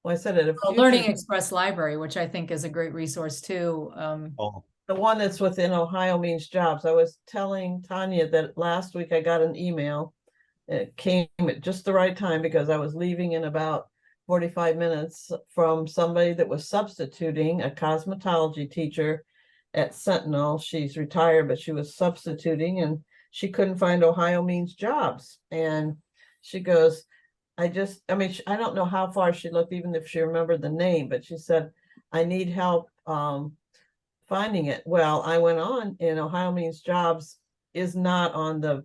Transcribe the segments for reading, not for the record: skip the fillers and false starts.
Well, I said at a Learning future, Express Library, which I think is a great resource too. Oh, the one that's within Ohio Means Jobs. I was telling Tanya that last week I got an email. It came at just the right time because I was leaving in about 45 minutes from somebody that was substituting, a cosmetology teacher at Sentinel. She's retired, but she was substituting and she couldn't find Ohio Means Jobs. And she goes, I mean, I don't know how far she looked, even if she remembered the name, but she said, I need help finding it. Well, I went on, and Ohio Means Jobs is not on the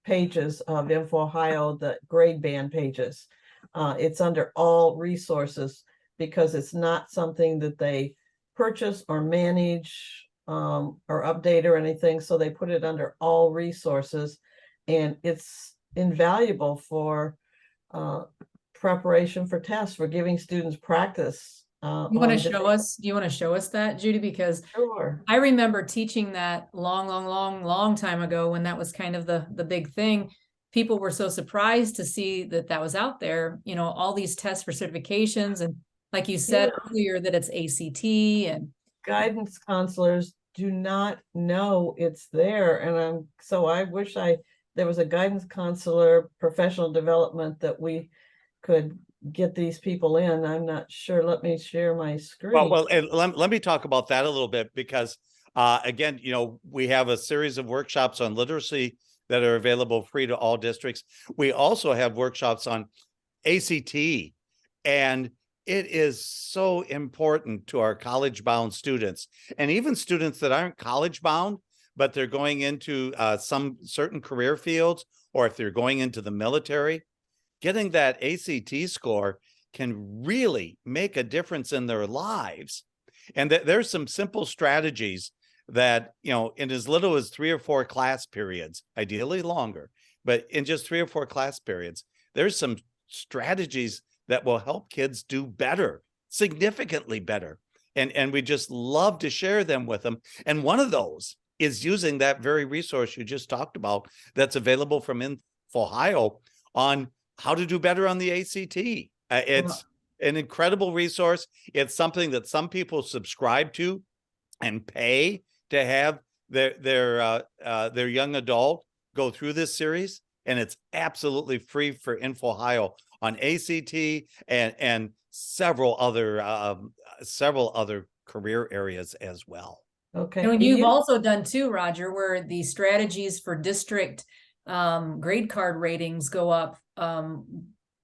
pages of Info Ohio, the grade band pages. It's under all resources because it's not something that they purchase or manage or update or anything. So they put it under all resources, and it's invaluable for preparation for tests, for giving students practice. You want to show us? Do you want to show us that, Judy? Because Sure. I remember teaching that long time ago when that was kind of the big thing. People were so surprised to see that that was out there. You know, all these tests for certifications, and like you said earlier, that it's ACT and guidance counselors do not know it's there, and I wish there was a guidance counselor professional development that we could get these people in. I'm not sure. Let me share my screen. well, and let me talk about that a little bit because again, you know, we have a series of workshops on literacy that are available free to all districts. We also have workshops on ACT, and it is so important to our college-bound students and even students that aren't college-bound, but they're going into some certain career fields, or if they're going into the military. Getting that ACT score can really make a difference in their lives. And there's some simple strategies that, you know, in as little as 3 or 4 class periods, ideally longer, but in just 3 or 4 class periods, there's some strategies that will help kids do better, significantly better. And we just love to share them with them. And one of those is using that very resource you just talked about that's available from Info Ohio on how to do better on the ACT. It's an incredible resource. It's something that some people subscribe to and pay to have their young adult go through this series, and it's absolutely free for Info Ohio on ACT and several other career areas as well. Okay. and you've also done too, Roger, where the strategies for district grade card ratings go up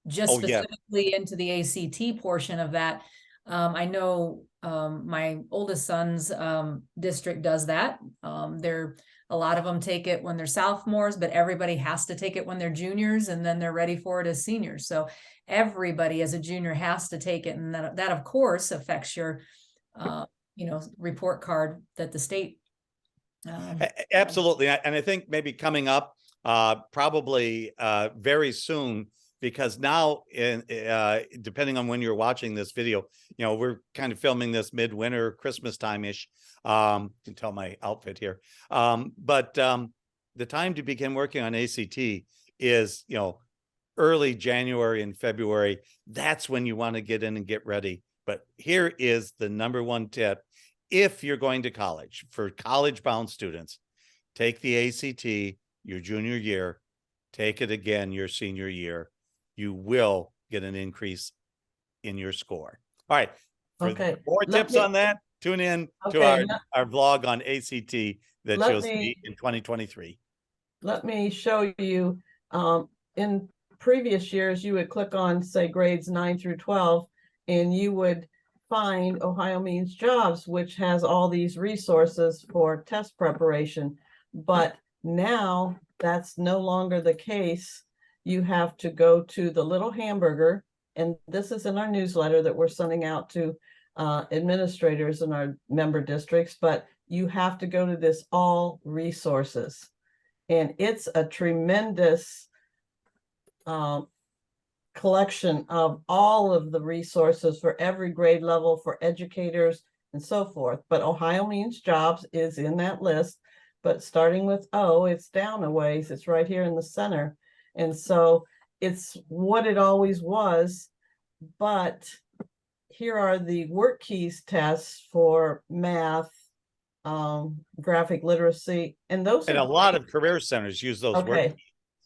just specifically into the ACT portion of that. I know my oldest son's district does that. A lot of them take it when they're sophomores, but everybody has to take it when they're juniors, and then they're ready for it as seniors. So everybody as a junior has to take it, and that of course affects your report card that the state. Absolutely, and I think maybe coming up probably very soon, because now depending on when you're watching this video, you know, we're kind of filming this midwinter, Christmas time-ish. You can tell my outfit here. But the time to begin working on ACT is, you know, early January and February. That's when you want to get in and get ready. But here is the #1 tip. If you're going to college, for college-bound students, take the ACT your junior year, take it again your senior year. You will get an increase in your score. All right. For more tips on that, tune in to our vlog on ACT that you'll see in 2023. Let me show you. In previous years, you would click on, say, grades 9 through 12, and you would find Ohio Means Jobs, which has all these resources for test preparation. But now that's no longer the case. You have to go to the little hamburger, and this is in our newsletter that we're sending out to administrators in our member districts, but you have to go to this all resources. And it's a tremendous collection of all of the resources for every grade level, for educators and so forth. But Ohio Means Jobs is in that list, but starting with O, it's down a ways. It's right here in the center. And so it's what it always was. but here are the work keys tests for math, graphic literacy, and those And are a lot great. of career centers use those work. Okay,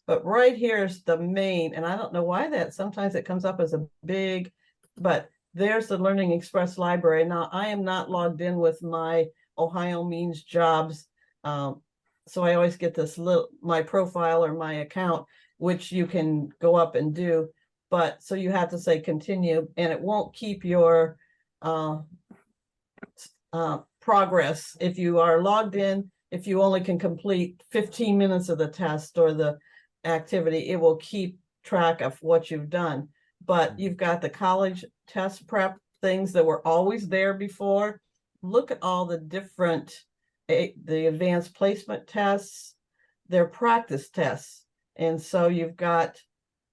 but right here's the main, and I don't know why that sometimes it comes up as a big, but there's the Learning Express library. Now, I am not logged in with my Ohio Means Jobs. So I always get this little, my profile or my account, which you can go up and do. But so you have to say continue, and it won't keep your progress if you are logged in. If you only can complete 15 minutes of the test or the activity, it will keep track of what you've done. But you've got the college test prep things that were always there before. Look at all the different, the advanced placement tests, they're practice tests. And so you've got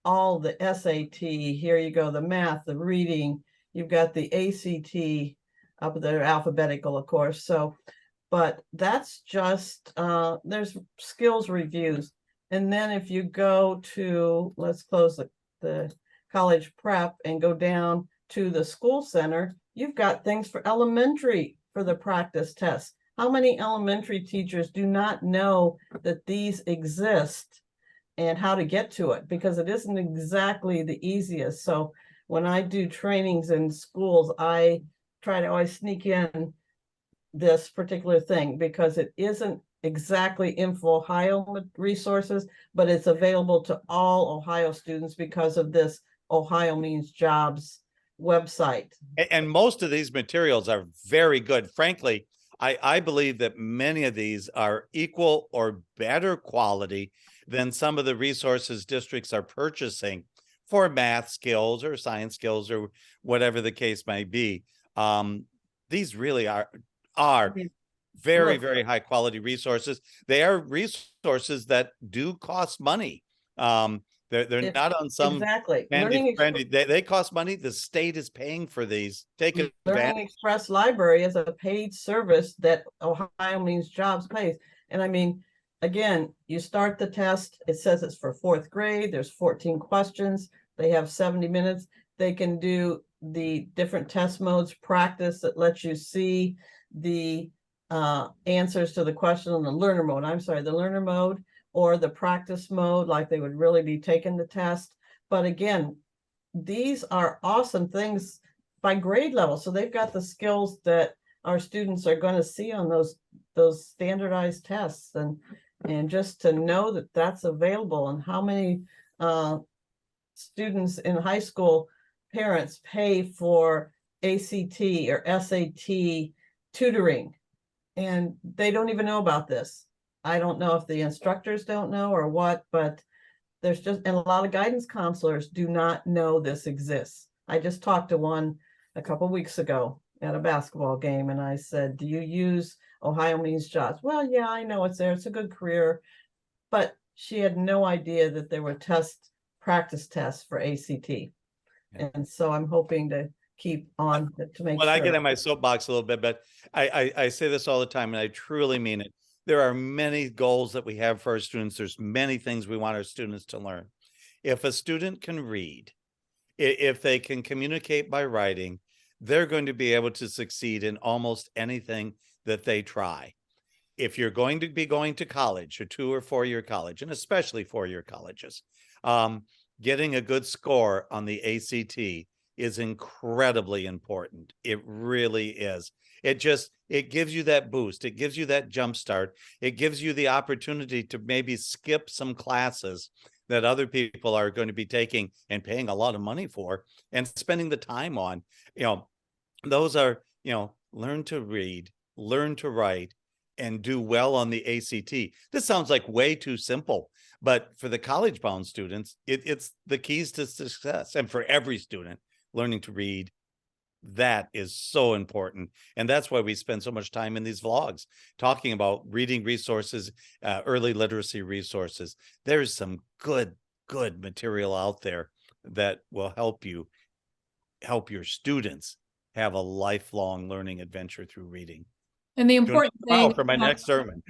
all the SAT, here you go, the math, the reading, you've got the ACT, up there alphabetical, of course. So, but that's just, there's skills reviews. And then if you go to, let's close the college prep and go down to the school center, you've got things for elementary for the practice tests. How many elementary teachers do not know that these exist and how to get to it? Because it isn't exactly the easiest. So when I do trainings in schools, I try to always sneak in this particular thing because it isn't exactly Info Ohio resources, but it's available to all Ohio students because of this Ohio Means Jobs website. And most of these materials are very good. Frankly, I believe that many of these are equal or better quality than some of the resources districts are purchasing for math skills or science skills or whatever the case may be. These really are very, very high quality resources. They are resources that do cost money. They're not on some exactly they cost money. The state is paying for these. Take it. Learning Express Library is a paid service that Ohio Means Jobs pays. And I mean, again, you start the test, it says it's for 4th grade, there's 14 questions, they have 70 minutes. They can do the different test modes practice that lets you see the answers to the question on the learner mode. I'm sorry, the learner mode or the practice mode, like they would really be taking the test. But again, these are awesome things by grade level. So they've got the skills that our students are going to see on those standardized tests, and just to know that that's available, and how many students in high school parents pay for ACT or SAT tutoring, and they don't even know about this. I don't know if the instructors don't know or what, but there's just, and a lot of guidance counselors do not know this exists. I just talked to one a couple weeks ago at a basketball game, and I said, do you use Ohio Means Jobs? Well, yeah, I know it's there. It's a good career. But she had no idea that there were practice tests for ACT. Yeah. And so I'm hoping to keep on to make sure. I get in my soapbox a little bit, but I say this all the time, and I truly mean it. There are many goals that we have for our students. There's many things we want our students to learn. If a student can read, if they can communicate by writing, they're going to be able to succeed in almost anything that they try. If you're going to be going to college, or 2 or 4 year college, and especially 4-year colleges, getting a good score on the ACT is incredibly important. It really is. It gives you that boost. It gives you that jump start. It gives you the opportunity to maybe skip some classes that other people are going to be taking and paying a lot of money for and spending the time on. Those are, learn to read, learn to write, and do well on the ACT. This sounds like way too simple, but for the college-bound students, it's the keys to success. And for every student, learning to read, that is so important. And that's why we spend so much time in these vlogs talking about reading resources, early literacy resources. There's some good material out there that will help your students have a lifelong learning adventure through reading. And the important thing for my next sermon.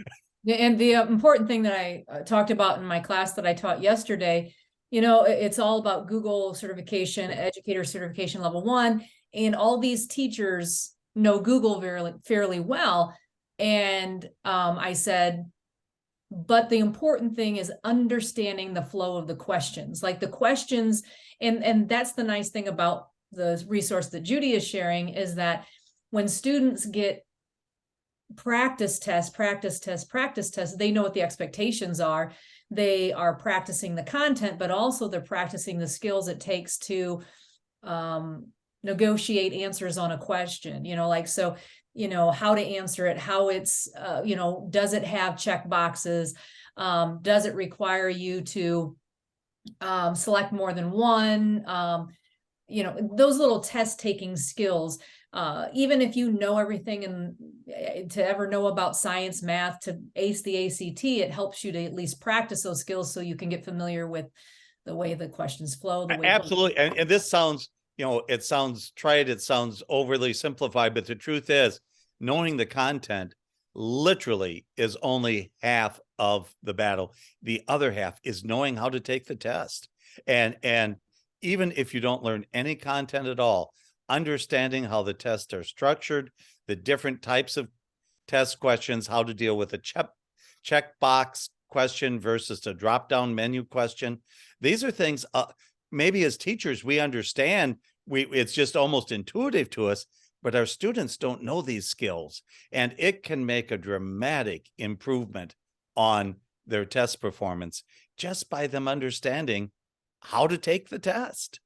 And the important thing that I talked about in my class that I taught yesterday you know, it's all about Google certification, educator certification level 1, and all these teachers know Google fairly well. And I said, but the important thing is understanding the flow of the questions, like the questions. And that's the nice thing about the resource that Judy is sharing, is that when students get practice test, they know what the expectations are. They are practicing the content, but also they're practicing the skills it takes to negotiate answers on a question, you know, like, so, you know, how to answer it, how it's, you know, does it have check boxes? Does it require you to select more than one? You know, those little test taking skills, even if you know everything and to ever know about science, math, to ace the ACT, it helps you to at least practice those skills so you can get familiar with the way the questions flow. The way Absolutely. And this sounds, you know, it sounds trite, it sounds overly simplified, but the truth is, knowing the content literally is only half of the battle. The other half is knowing how to take the test. And even if you don't learn any content at all, understanding how the tests are structured, the different types of test questions, how to deal with a checkbox question versus a drop-down menu question. These are things, maybe as teachers, we understand, it's just almost intuitive to us, but our students don't know these skills, and it can make a dramatic improvement on their test performance just by them understanding how to take the test.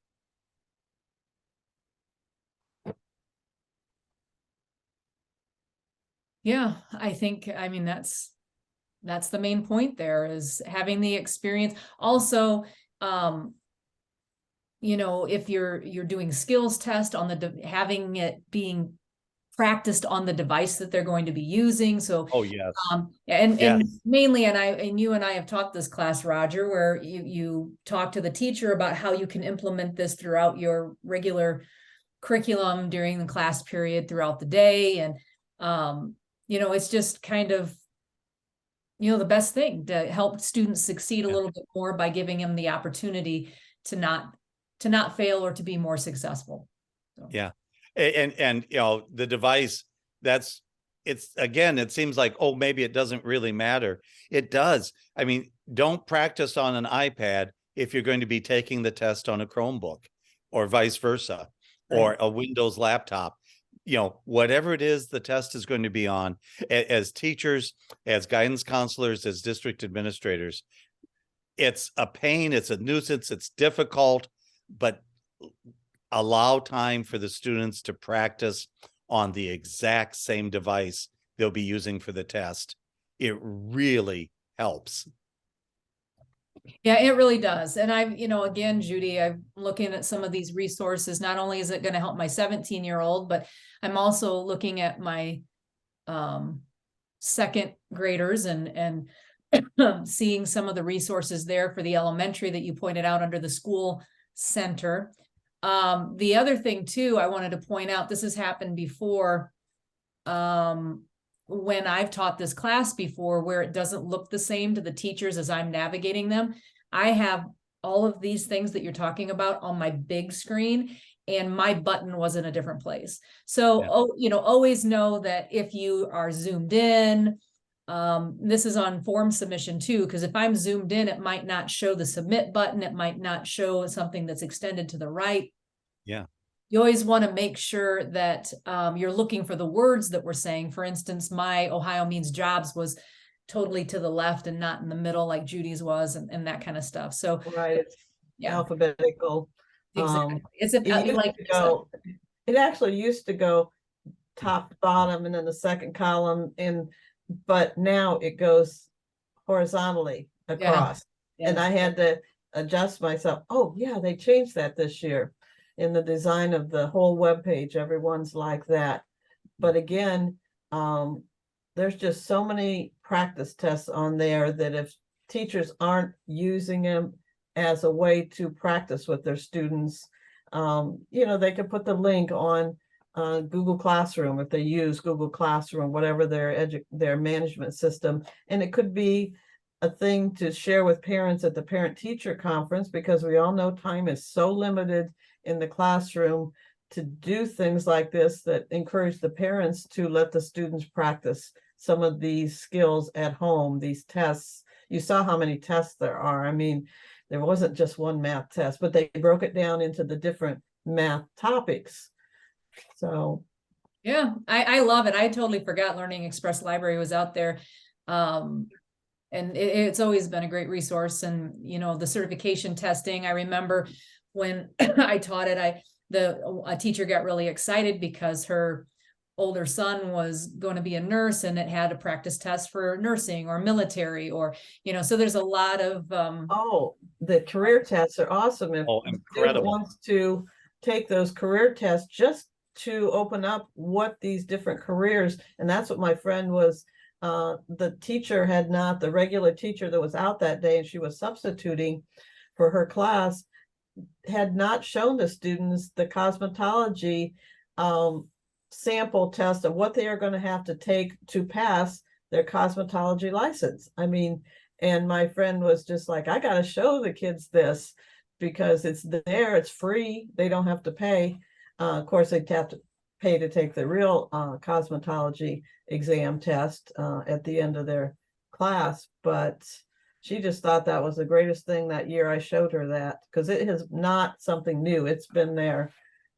Yeah, I think, I mean, that's the main point there, is having the experience. Also, you know, if you're doing skills test on having it being practiced on the device that they're going to be using. So, oh yes, and mainly, and you and I have taught this class, Roger, where you talk to the teacher about how you can implement this throughout your regular curriculum during the class period throughout the day. And, you know, it's just kind of, you know, the best thing to help students succeed a little bit more by giving them the opportunity to not fail or to be more successful. So. Yeah. And you know, the device, it's again, it seems like, oh, maybe it doesn't really matter. It does. I mean, don't practice on an iPad if you're going to be taking the test on a Chromebook or vice versa, or a Windows laptop. You know, whatever it is the test is going to be on, as teachers, as guidance counselors, as district administrators, it's a pain, it's a nuisance, it's difficult, but allow time for the students to practice on the exact same device they'll be using for the test. It really helps. Yeah, it really does. And I've, you know, again, Judy, I'm looking at some of these resources. Not only is it going to help my 17-year-old, but I'm also looking at my second graders and seeing some of the resources there for the elementary that you pointed out under the school center. The other thing too, I wanted to point out, this has happened before, when I've taught this class before, where it doesn't look the same to the teachers as I'm navigating them. I have all of these things that you're talking about on my big screen, and my button was in a different place. So, you know, always know that if you are zoomed in, this is on form submission too, because if I'm zoomed in, it might not show the submit button. It might not show something that's extended to the right. Yeah. You always want to make sure that you're looking for the words that we're saying. For instance, my Ohio Means Jobs was totally to the left and not in the middle like Judy's was, and that kind of stuff. So, right, it's alphabetical. Exactly. It's it actually used to go top to bottom and then the second column, but now it goes horizontally across. Yeah. And I had to adjust myself. Oh yeah, they changed that this year. In the design of the whole web page, everyone's like that. But again, there's just so many practice tests on there that if teachers aren't using them as a way to practice with their students, you know, they could put the link on Google Classroom if they use Google Classroom, whatever their management system, and it could be a thing to share with parents at the parent-teacher conference, because we all know time is so limited in the classroom to do things like this, that encourage the parents to let the students practice some of these skills at home, these tests. You saw how many tests there are. I mean, there wasn't just one math test, but they broke it down into the different math topics. So yeah, I love it. I totally forgot Learning Express Library was out there. And it's always been a great resource. And, you know, the certification testing, I remember when I taught it, a teacher got really excited because her older son was going to be a nurse, and it had a practice test for nursing or military, or, you know, so there's a lot of, oh, the career tests are awesome. If Oh, the student incredible. wants to take those career tests just to open up what these different careers, and that's what my friend was, the teacher had not, the regular teacher that was out that day, and she was substituting for her class, had not shown the students the cosmetology sample test of what they are going to have to take to pass their cosmetology license. I mean, and my friend was just like, I got to show the kids this because it's there, it's free, they don't have to pay. Of course, they'd have to pay to take the real cosmetology exam test at the end of their class, but she just thought that was the greatest thing that year. I showed her that, because it is not something new, it's been there.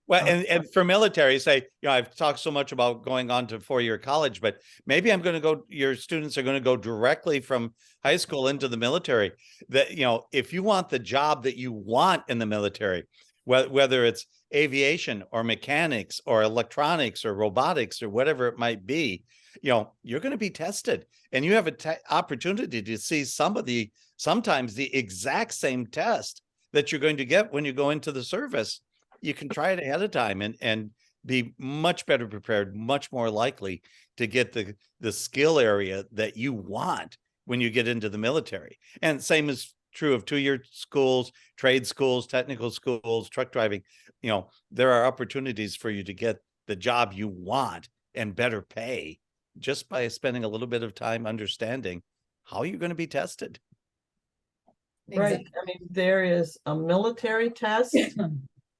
Well, and for military, say, you know, I've talked so much about going on to four-year college, but maybe I'm going to go, your students are going to go directly from high school into the military. That, you know, if you want the job that you want in the military, whether it's aviation or mechanics or electronics or robotics or whatever it might be, you know, you're going to be tested, and you have an opportunity to see sometimes the exact same test that you're going to get when you go into the service. You can try it ahead of time and be much better prepared, much more likely to get the skill area that you want when you get into the military. And same is true of two-year schools, trade schools, technical schools, truck driving. You know, there are opportunities for you to get the job you want and better pay just by spending a little bit of time understanding how you're going to be tested. Right. I mean, there is a military test.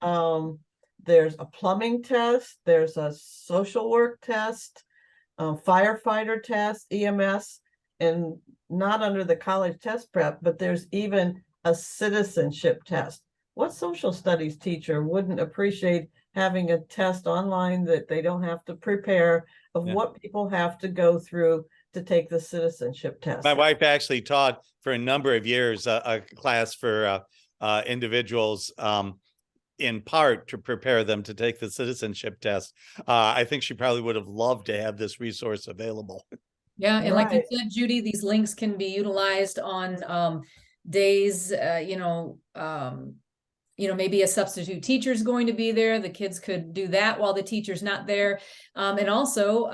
There's a plumbing test, there's a social work test, firefighter test, EMS, and not under the college test prep, but there's even a citizenship test. What social studies teacher wouldn't appreciate having a test online that they don't have to prepare of what people have to go through to take the citizenship test? My wife actually taught for a number of years a class for individuals, in part to prepare them to take the citizenship test. I think she probably would have loved to have this resource available. Yeah, and like you said, Judy, these links can be utilized on days, maybe a substitute teacher is going to be there. The kids could do that while the teacher's not there. And also,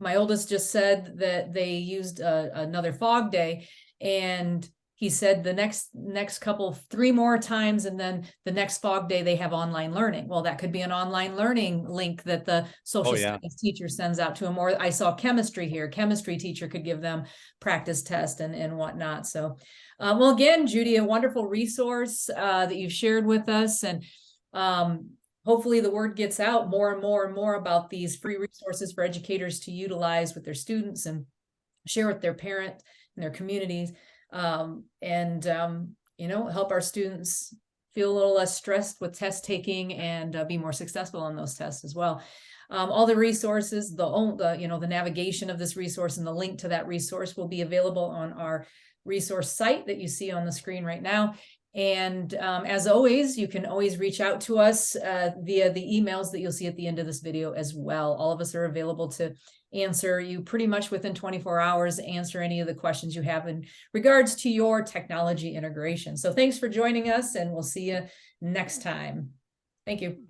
my oldest just said that they used another fog day, and he said the next couple, 3 more times, and then the next fog day they have online learning. Well, that could be an online learning link that the social studies teacher sends out to them. Or I saw chemistry here. Chemistry teacher could give them practice test and whatnot. So, well, again, Judy, a wonderful resource that you've shared with us, and hopefully the word gets out more and more and more about these free resources for educators to utilize with their students and share with their parents and their communities. Help our students feel a little less stressed with test taking and be more successful on those tests as well. All the resources, the navigation of this resource and the link to that resource will be available on our resource site that you see on the screen right now. And as always, you can always reach out to us via the emails that you'll see at the end of this video as well. All of us are available to answer you pretty much within 24 hours, answer any of the questions you have in regards to your technology integration. So thanks for joining us, and we'll see you next time. Thank you.